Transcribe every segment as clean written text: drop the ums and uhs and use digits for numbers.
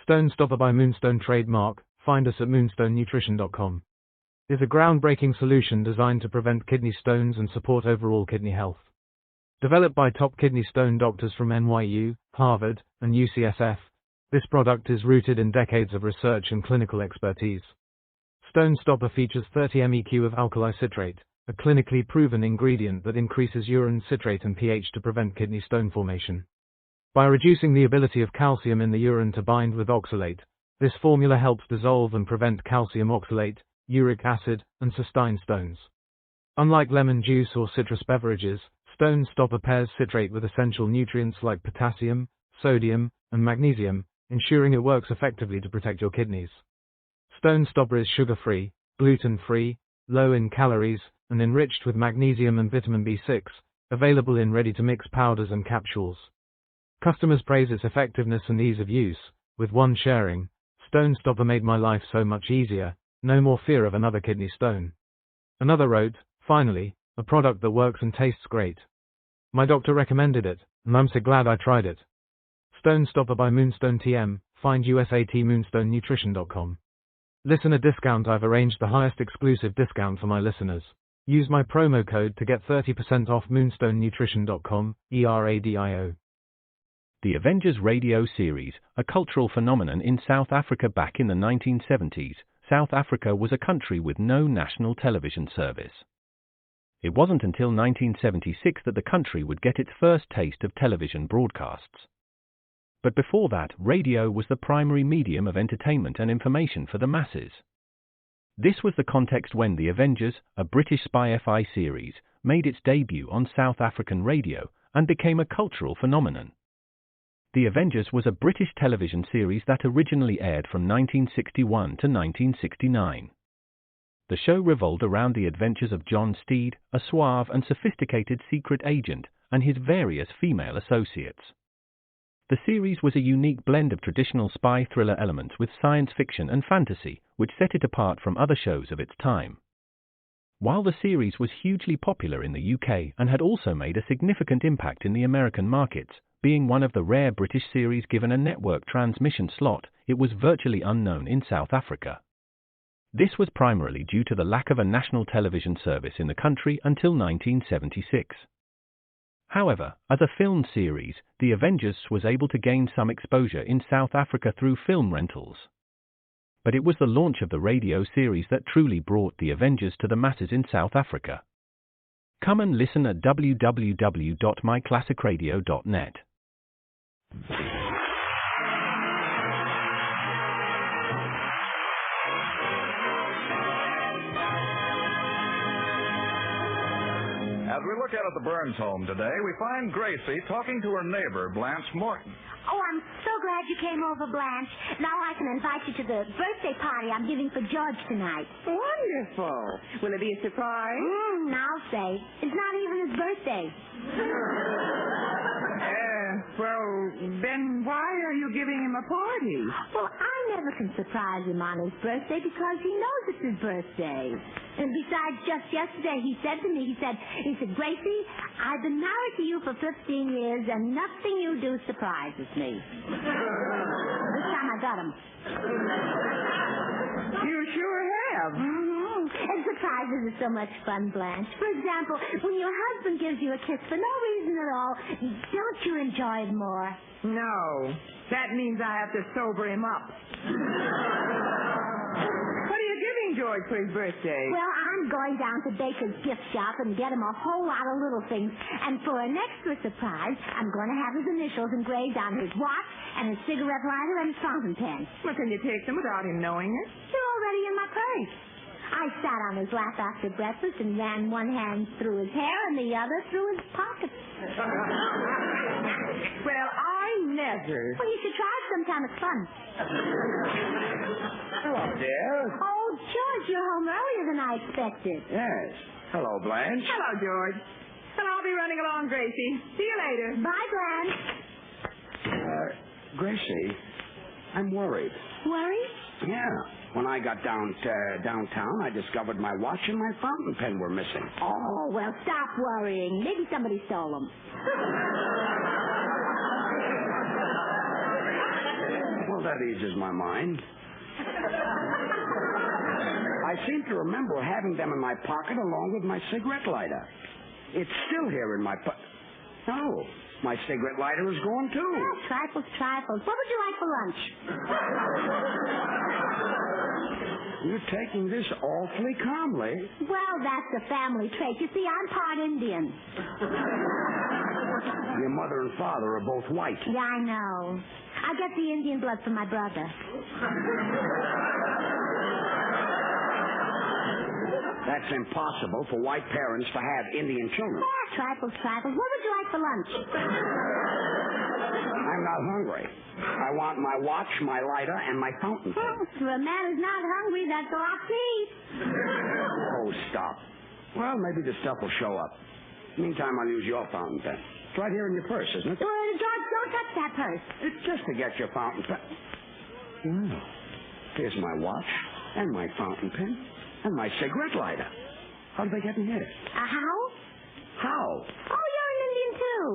Stone Stopper by Moonstone trademark. Find us at moonstonenutrition.com. Is a groundbreaking solution designed to prevent kidney stones and support overall kidney health. Developed by top kidney stone doctors from NYU, Harvard, and UCSF, this product is rooted in decades of research and clinical expertise. Stone Stopper features 30 MEq of alkali citrate, a clinically proven ingredient that increases urine citrate and pH to prevent kidney stone formation. By reducing the ability of calcium in the urine to bind with oxalate, this formula helps dissolve and prevent calcium oxalate, uric acid, and cystine stones. Unlike lemon juice or citrus beverages, Stone Stopper pairs citrate with essential nutrients like potassium, sodium, and magnesium, ensuring it works effectively to protect your kidneys. Stone Stopper is sugar-free, gluten-free, low in calories, and enriched with magnesium and vitamin B6, available in ready-to-mix powders and capsules. Customers praise its effectiveness and ease of use, with one sharing, "Stone Stopper made my life so much easier, no more fear of another kidney stone." Another wrote, "Finally, a product that works and tastes great. My doctor recommended it, and I'm so glad I tried it." Stone Stopper by Moonstone TM. Find us at moonstonenutrition.com. Listener discount. I've arranged the highest exclusive discount for my listeners. Use my promo code to get 30% off moonstonenutrition.com, ERADIO. The Avengers radio series, a cultural phenomenon in South Africa back in the 1970s. South Africa was a country with no national television service. It wasn't until 1976 that the country would get its first taste of television broadcasts. But before that, radio was the primary medium of entertainment and information for the masses. This was the context when The Avengers, a British spy FI series, made its debut on South African radio and became a cultural phenomenon. The Avengers was a British television series that originally aired from 1961 to 1969. The show revolved around the adventures of John Steed, a suave and sophisticated secret agent, and his various female associates. The series was a unique blend of traditional spy thriller elements with science fiction and fantasy, which set it apart from other shows of its time. While the series was hugely popular in the UK and had also made a significant impact in the American markets, being one of the rare British series given a network transmission slot, it was virtually unknown in South Africa. This was primarily due to the lack of a national television service in the country until 1976. However, as a film series, The Avengers was able to gain some exposure in South Africa through film rentals. But it was the launch of the radio series that truly brought The Avengers to the masses in South Africa. Come and listen at www.myclassicradio.net. As we look out at the Burns home today, we find Gracie talking to her neighbor, Blanche Morton. Oh, I'm so glad you came over, Blanche. Now I can invite you to the birthday party I'm giving for George tonight. Wonderful. Will it be a surprise? I'll say. It's not even his birthday. Well, then why are you giving him a party? Well, I never can surprise him on his birthday because he knows it's his birthday. And besides, just yesterday he said to me, he said, Gracie, I've been married to you for 15 years and nothing you do surprises me. This time I got him. You sure have. And surprises are so much fun, Blanche. For example, when your husband gives you a kiss for no reason at all, don't you enjoy it more? No. That means I have to sober him up. What are you giving George for his birthday? Well, I'm going down to Baker's gift shop and get him a whole lot of little things. And for an extra surprise, I'm going to have his initials engraved on his watch and his cigarette lighter and his fountain pen. Well, can you take them without him knowing it? They're already in my purse. I sat on his lap after breakfast and ran one hand through his hair and the other through his pocket. Well, I never. Well, you should try it sometime. It's fun. Hello, dear. Oh, George, you're home earlier than I expected. Yes. Hello, Blanche. Hello, George. Well, I'll be running along, Gracie. See you later. Bye, Blanche. Gracie, I'm worried. Worried? Yeah. When I got downtown, I discovered my watch and my fountain pen were missing. Oh, well, stop worrying. Maybe somebody stole them. Well, that that eases my mind. I seem to remember having them in my pocket along with my cigarette lighter. It's still here in my pocket. No, my cigarette lighter is gone, too. Oh, trifles, trifles. What would you like for lunch? You're taking this awfully calmly. Well, that's a family trait. You see, I'm part Indian. Your mother and father are both white. Yeah, I know. I get the Indian blood from my brother. That's impossible for white parents to have Indian children. Yeah, trifles, trifles. What would you like for lunch? I'm not hungry. I want my watch, my lighter, and my fountain pen. Oh, for a man who's not hungry, that's a lot to eat. Oh, stop. Well, maybe the stuff will show up. Meantime, I'll use your fountain pen. It's right here in your purse, isn't it? Well, George, don't touch that purse. It's just to get your fountain pen. Oh, here's my watch, and my fountain pen, and my cigarette lighter. How did they get in here? How? How? Oh, you're an Indian, too.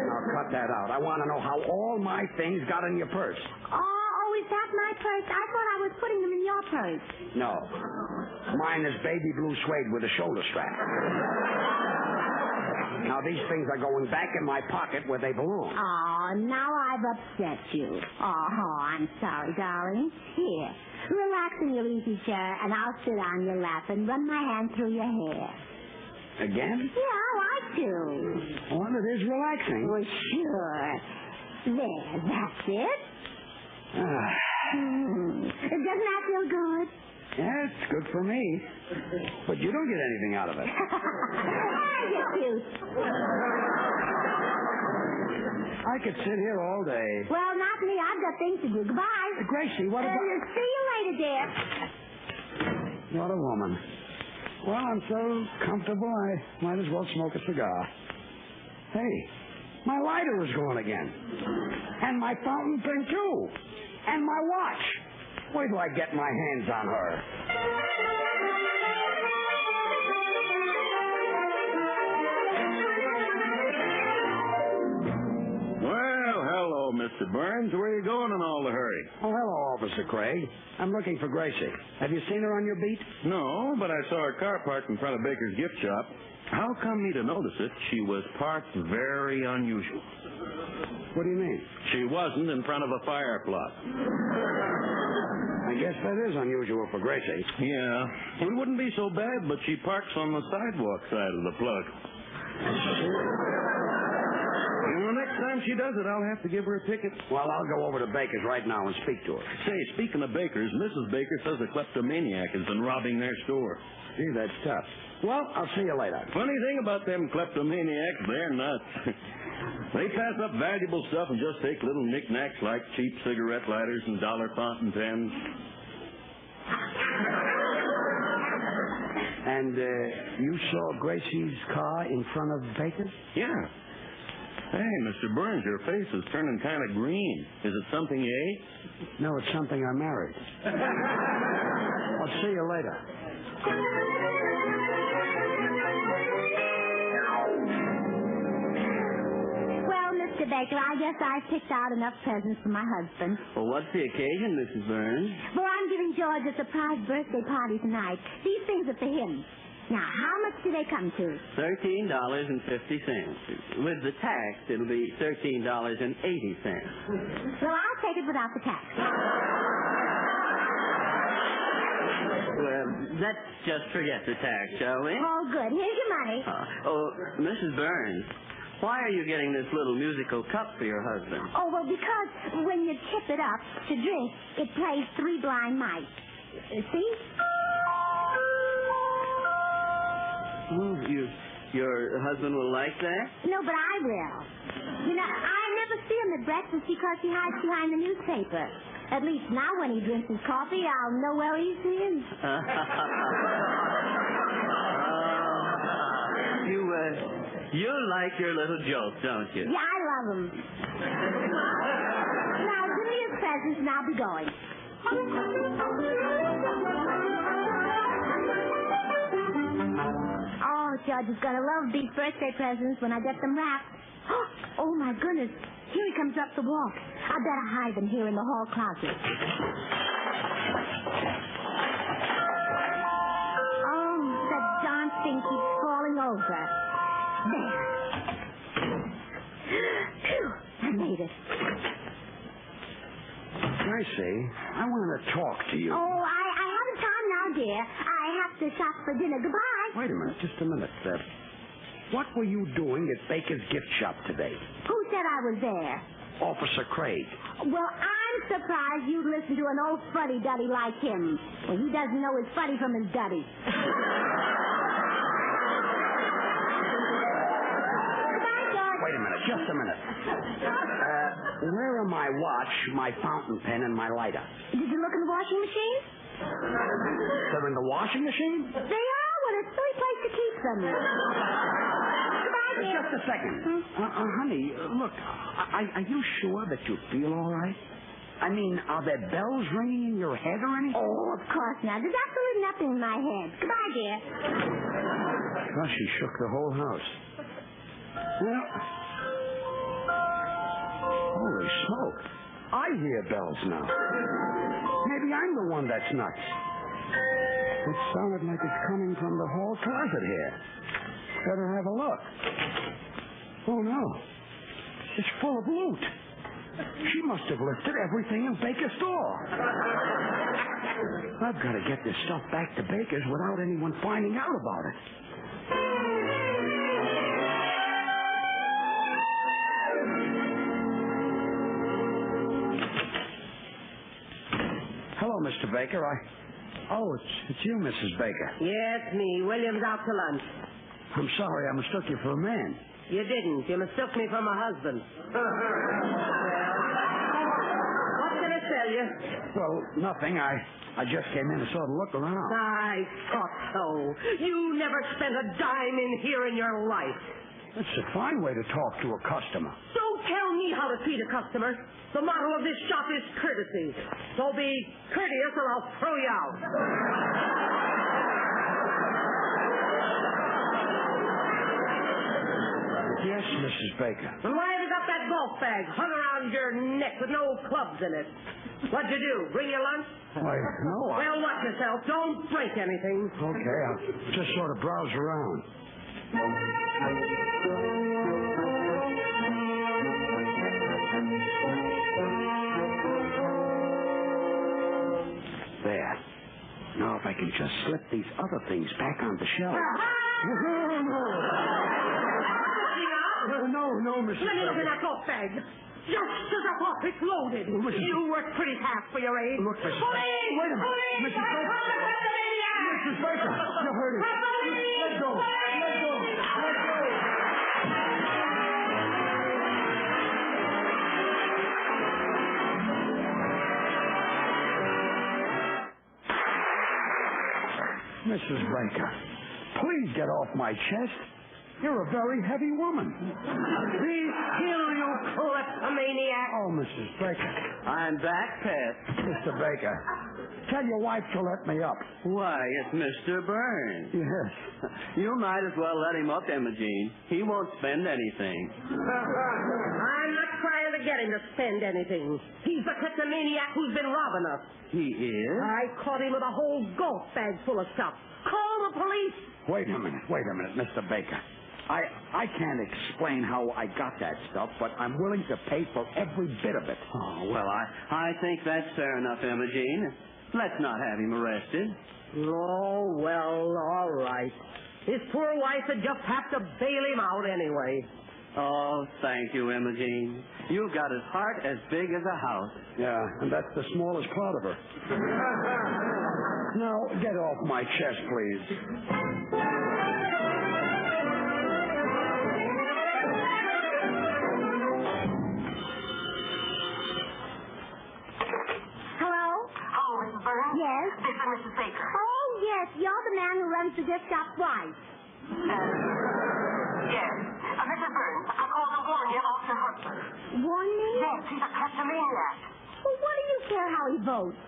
Now, cut that out. I want to know how all my things got in your purse. Oh, is that my purse? I thought I was putting them in your purse. No. Mine is baby blue suede with a shoulder strap. Now, these things are going back in my pocket where they belong. Oh, now I've upset you. Oh, I'm sorry, darling. Here, relax in your easy chair, and I'll sit on your lap and run my hand through your hair. Again? Yeah, I like to. Well, it is relaxing. Well, sure. There, that's it. Doesn't that feel good? Yeah, it's good for me. But you don't get anything out of it. I get cute. I could sit here all day. Well, not me. I've got things to do. Goodbye. Gracie, what about... See you later, dear. What a woman. Well, I'm so comfortable, I might as well smoke a cigar. Hey, my lighter is gone again. And my fountain pen, too. And my watch. Wait till I get my hands on her. Well, hello, Mr. Burns. Where are you going in all the hurry? Oh, hello, Officer Craig. I'm looking for Gracie. Have you seen her on your beat? No, but I saw her car parked in front of Baker's gift shop. How come me to notice it? She was parked very unusual. What do you mean? She wasn't in front of a fire plot. I guess that is unusual for Gracie. Yeah, it wouldn't be so bad, but she parks on the sidewalk side of the plug. Well, next time she does it, I'll have to give her a ticket. Well, I'll go over to Baker's right now and speak to her. Say, speaking of Baker's, Mrs. Baker says a kleptomaniac has been robbing their store. Gee, that's tough. Well, I'll see you later. Funny thing about them kleptomaniacs, they're nuts. They pass up valuable stuff and just take little knickknacks like cheap cigarette lighters and dollar fountain pens. And you saw Gracie's car in front of Baker's? Yeah. Hey, Mr. Burns, your face is turning kind of green. Is it something you ate? No, it's something I married. I'll see you later. Mr. Baker, I guess I've picked out enough presents for my husband. Well, what's the occasion, Mrs. Burns? Well, I'm giving George a surprise birthday party tonight. These things are for him. Now, how much do they come to? $13.50. With the tax, it'll be $13.80. Well, I'll take it without the tax. Well, let's just forget the tax, shall we? Oh, good. Here's your money. Mrs. Burns, why are you getting this little musical cup for your husband? Oh, well, because when you tip it up to drink, it plays Three Blind Mice. See? Oh, your husband will like that? No, but I will. You know, I never see him at breakfast because he hides behind the newspaper. At least now when he drinks his coffee, I'll know where he's in. You like your little jokes, don't you? Yeah, I love them. Now, give me his presents and I'll be going. Oh, George is going to love these birthday presents when I get them wrapped. Oh, my goodness. Here he comes up the walk. I better hide them here in the hall closet. Oh, the darn thing keeps falling over. There. Phew, I made it. Gracie, I want to talk to you. Oh, I haven't time now, dear. I have to shop for dinner. Goodbye. Wait a minute, just a minute. What were you doing at Baker's gift shop today? Who said I was there? Officer Craig. Well, I'm surprised you'd listen to an old fuddy-duddy like him. Well, he doesn't know his fuddy from his duddy. Goodbye, George. Wait a minute, just a minute. Where are my watch, my fountain pen, and my lighter? Did you look in the washing machine? They're in the washing machine? They are. Well, it's a silly place to keep them. Goodbye, dear. Just a second. Honey, look, are you sure that you feel all right? I mean, are there bells ringing in your head or anything? Oh, of course not. There's absolutely nothing in my head. Goodbye, dear. Well, she shook the whole house. Well, holy smoke. I hear bells now. Maybe I'm the one that's nuts. It sounded like it's coming from the hall closet here. Better have a look. Oh, no. It's full of loot. She must have lifted everything in Baker's store. I've got to get this stuff back to Baker's without anyone finding out about it. Hello, Mr. Baker. Oh, it's you, Mrs. Baker. Yes, me. William's out to lunch. I'm sorry, I mistook you for a man. You didn't. You mistook me for my husband. Well, what can I tell you? Well, nothing. I just came in to sort of look around. I thought so. You never spent a dime in here in your life. That's a fine way to talk to a customer. Don't tell me how to treat a customer. The motto of this shop is courtesy. So be courteous or I'll throw you out. Yes, Mrs. Baker. And why have you got that golf bag hung around your neck with no clubs in it? What'd you do? Bring your lunch? Why, no, Well, watch yourself. Don't break anything. Okay, I'll just sort of browse around. There. Now if I can just slip these other things back on the shelf. No, Mrs. Let me look in that golf bag. Just as I thought, it's loaded. You work pretty fast for your age. Look, Mrs. Police! Wait a minute. Police! Mrs. Baker. Mrs. Baker, you heard it. Let go. Let go. Let go. Mrs. Baker, please get off my chest. You're a very heavy woman. Be still, you kleptomaniac. Oh, Mrs. Baker. I'm back, Pet. Mr. Baker, tell your wife to let me up. Why, it's Mr. Burns. Yes. You might as well let him up, Imogene. He won't spend anything. I'm not trying to get him to spend anything. He's the kleptomaniac who's been robbing us. He is? I caught him with a whole golf bag full of stuff. Call the police. Wait a minute, Mr. Baker. I can't explain how I got that stuff, but I'm willing to pay for every bit of it. Oh, well, I think that's fair enough, Imogene. Let's not have him arrested. Oh, well, all right. His poor wife would just have to bail him out anyway. Oh, thank you, Imogene. You've got his heart as big as a house. Yeah, and that's the smallest part of her. Now, get off my chest, please. Hello? Oh, Mrs. Burns? Yes? This is Mrs. Baker. Oh, yes. You're the man who runs the gift shop twice. Yes. Mrs. Burns, I called to warn you about your husband. Warn me? Yes, he's a kleptomaniac. Well, what do you care how he votes?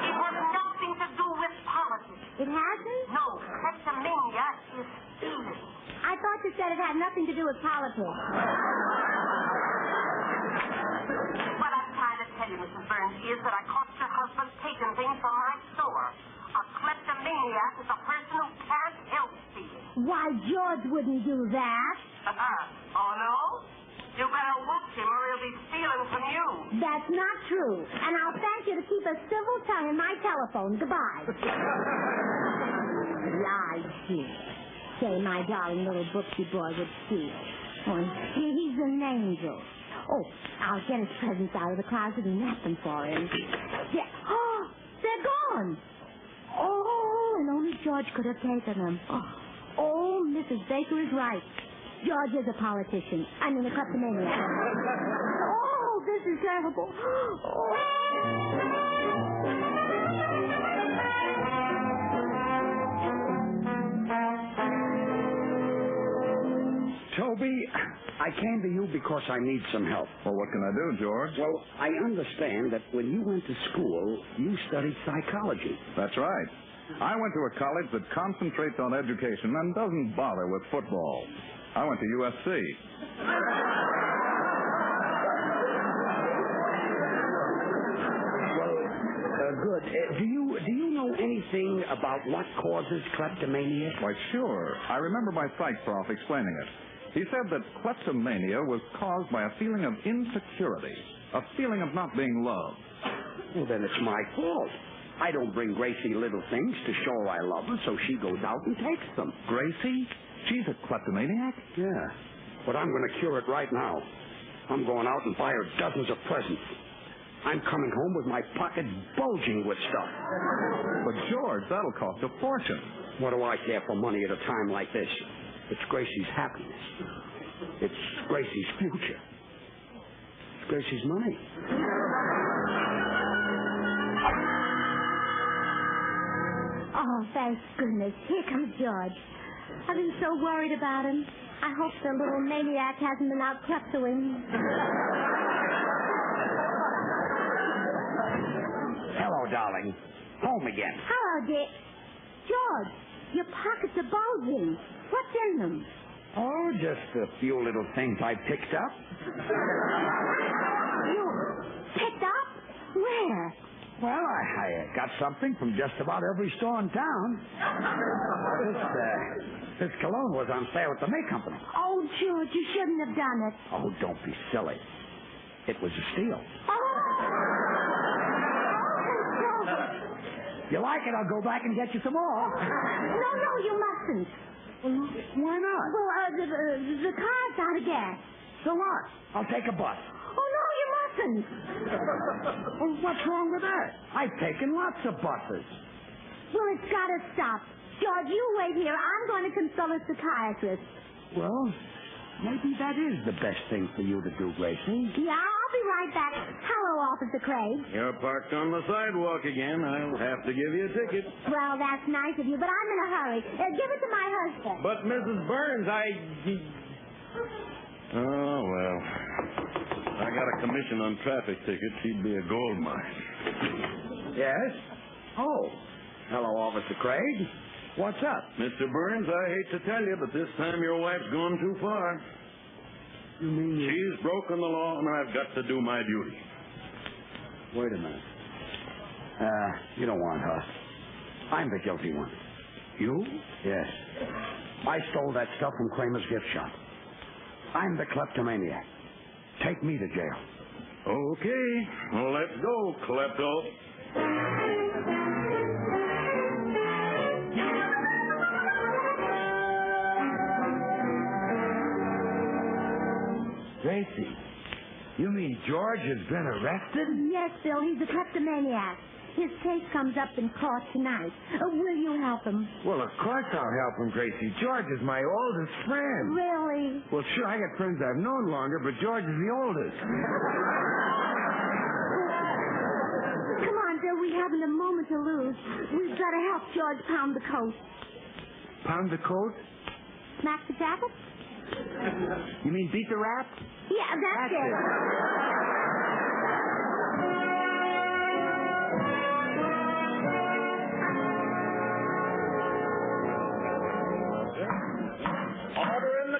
It has nothing to do with politics. It hasn't? No, kleptomania is stealing. I thought you said it had nothing to do with politics. What I'm trying to tell you, Mrs. Burns, is that I caught your husband taking things from my store. A kleptomaniac is a person who can't help stealing. Why, George wouldn't do that. Oh, no? You better watch him or he'll be stealing from you. That's not true. And I'll thank you to keep a civil tongue in my telephone. Goodbye. Lies, dear. Say, my darling little booksy boy would steal. Oh, he's an angel. Oh, I'll get his presents out of the closet and wrap them for him. Yeah. Oh, they're gone. Oh, and only George could have taken them. Oh, Mrs. Baker is right. George is a politician. I mean, a kleptomaniac. Oh, this is terrible. Toby, I came to you because I need some help. Well, what can I do, George? Well, I understand that when you went to school, you studied psychology. That's right. I went to a college that concentrates on education and doesn't bother with football. I went to USC. Good. Do you know anything about what causes kleptomania? Why, sure. I remember my psych prof explaining it. He said that kleptomania was caused by a feeling of insecurity, a feeling of not being loved. Well, then it's my fault. I don't bring Gracie little things to show her I love her, so she goes out and takes them. Gracie? She's a kleptomaniac? Yeah. But I'm going to cure it right now. I'm going out and buy her dozens of presents. I'm coming home with my pockets bulging with stuff. But, George, that'll cost a fortune. What do I care for money at a time like this? It's Gracie's happiness. It's Gracie's future. It's Gracie's money. Oh, thank goodness. Here comes George. I've been so worried about him. I hope the little maniac hasn't been out kleptoing. Hello, darling. Home again. Hello, Dick. George, your pockets are bulging. What's in them? Oh, just a few little things I picked up. You picked up? Where? Well, I got something from just about every store in town. This cologne was on sale at the May Company. Oh, George, you shouldn't have done it. Oh, don't be silly. It was a steal. You like it, I'll go back and get you some more. No, you mustn't. Why not? Well, the car's out of gas. So what? I'll take a bus. Oh, no, you mustn't. Well, what's wrong with that? I've taken lots of buses. Well, it's got to stop. George, you wait here. I'm going to consult a psychiatrist. Well, maybe that is the best thing for you to do, Gracie. Yeah, I'll be right back. Hello, Officer Craig. You're parked on the sidewalk again. I'll have to give you a ticket. Well, that's nice of you, but I'm in a hurry. Give it to my husband. But, Mrs. Burns, Oh, well. I got a commission on traffic tickets. She'd be a gold mine. Yes? Oh. Hello, Officer Craig. What's up? Mr. Burns, I hate to tell you, but this time your wife's gone too far. You mean She's broken the law, and I've got to do my duty. Wait a minute. You don't want her. I'm the guilty one. You? Yes. I stole that stuff from Kramer's gift shop. I'm the kleptomaniac. Take me to jail. Okay. Well, let's go, klepto. Gracie, you mean George has been arrested? Yes, Bill, he's a kleptomaniac. His case comes up in court tonight. Will you help him? Well, of course I'll help him, Gracie. George is my oldest friend. Really? Well, sure, I got friends I've known longer, but George is the oldest. Come on, Bill, we haven't a moment to lose. We've got to help George pound the coat. Pound the coat? Smack the jacket? You mean beat the rap? Yeah, that's it. All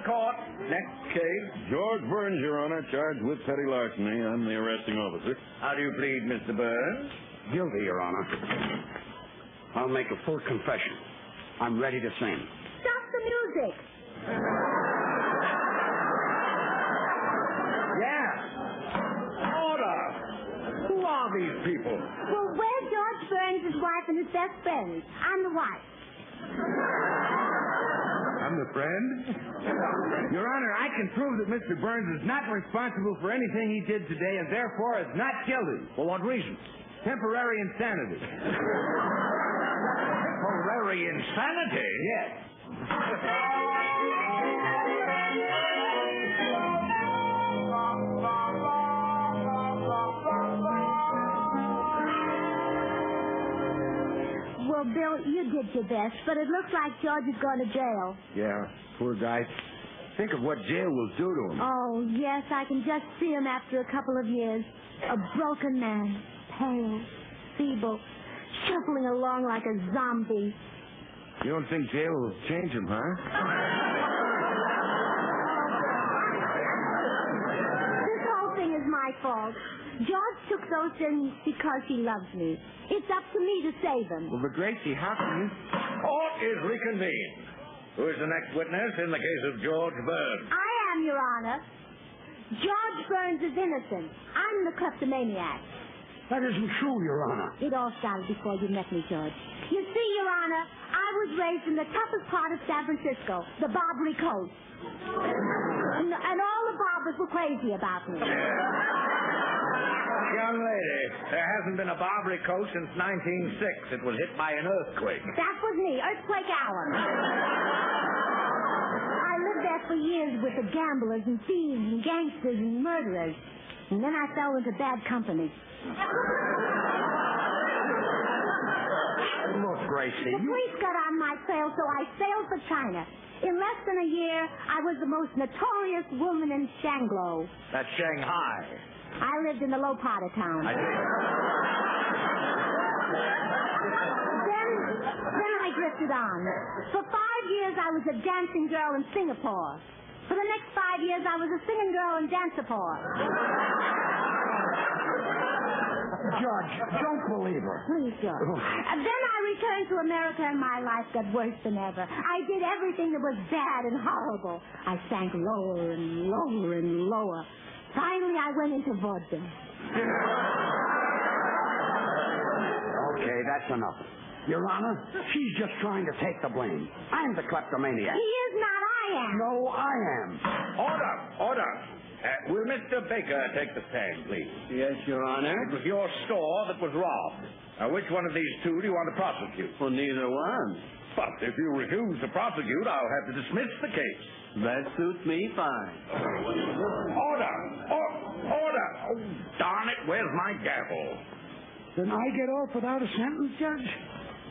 court. Next case, George Burns, Your Honor, charged with petty larceny. I'm the arresting officer. How do you plead, Mr. Burns? Guilty, Your Honor. I'll make a full confession. I'm ready to sing. Stop the music. Yeah. Order. Who are these people? Well, we're George Burns, his wife, and his best friend. I'm the wife. I'm the friend? Your Honor, I can prove that Mr. Burns is not responsible for anything he did today and therefore is not guilty. For what reason? Temporary insanity. Temporary insanity? Yes. Well, Bill, you did your best, but it looks like George is going to jail. Yeah, poor guy. Think of what jail will do to him. Oh, yes, I can just see him after a couple of years. A broken man, pale, feeble, shuffling along like a zombie. You don't think jail will change him, huh? This whole thing is my fault. George took those things because he loves me. It's up to me to save him. Well, but Gracie, how can you... Court is reconvened. Who is the next witness in the case of George Burns? I am, Your Honor. George Burns is innocent. I'm the kleptomaniac. That isn't true, Your Honor. It all started before you met me, George. You see, Your Honor, I was raised in the toughest part of San Francisco, the Barbary Coast. And all the barbers were crazy about me. Young lady, there hasn't been a Barbary Coast since 1906. It was hit by an earthquake. That was me, Earthquake Allen. I lived there for years with the gamblers and thieves and gangsters and murderers. And then I fell into bad company. Look, Gracie, The police got on my trail, so I sailed for China. In less than a year, I was the most notorious woman in Shanglo. That's Shanghai. I lived in the low part of town. Then I drifted on. For 5 years, I was a dancing girl in Singapore. For the next 5 years, I was a singing girl in Dancipore. Judge, don't believe her. Please, George. And then I returned to America and my life got worse than ever. I did everything that was bad and horrible. I sank lower and lower and lower. Finally, I went into vaudeville. Okay, that's enough. Your Honor, she's just trying to take the blame. I'm the kleptomaniac. He is not, I am. No, I am. Order! Order! Will Mr. Baker take the stand, please? Yes, Your Honor. It was your store that was robbed. Now, which one of these two do you want to prosecute? Well, neither one. But if you refuse to prosecute, I'll have to dismiss the case. That suits me fine. Order! Order! Oh, darn it, where's my gavel? Then I get off without a sentence, Judge?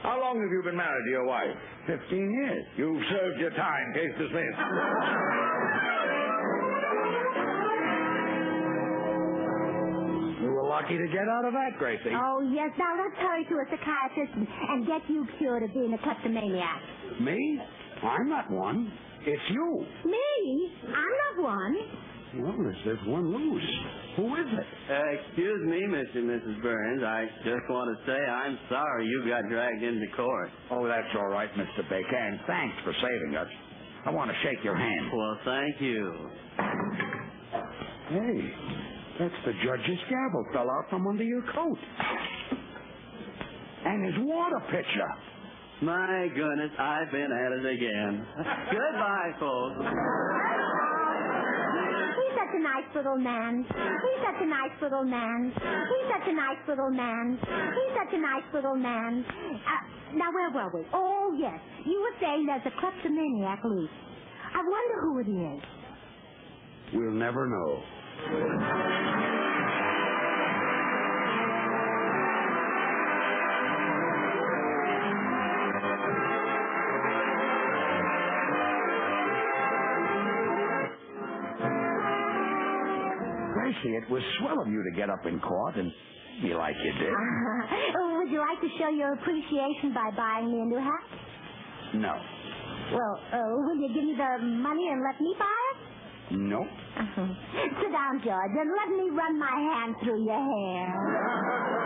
How long have you been married to your wife? 15 years. You've served your time. Case dismissed. We were lucky to get out of that, Gracie. Oh, yes. Now let's hurry to a psychiatrist and get you cured of being a kleptomaniac. Me? I'm not one. It's you. Me? I'm not one. Well, there's one loose. Who is it? Excuse me, Mr. and Mrs. Burns. I just want to say I'm sorry you got dragged into court. Oh, that's all right, Mr. Baker, and thanks for saving us. I want to shake your hand. Well, thank you. Hey, that's the judge's gavel fell out from under your coat. And his water pitcher. My goodness, I've been at it again. Goodbye, folks. He's such a nice little man. He's such a nice little man. He's such a nice little man. He's such a nice little man. Now, where were we? Oh, yes. You were saying there's a kleptomaniac loose. I wonder who it is. We'll never know. Gracie, it was swell of you to get up in court and be like you did. Would you like to show your appreciation by buying me a new hat? No. Well, will you give me the money and let me buy it? Nope. Sit down, George, and let me run my hand through your hair.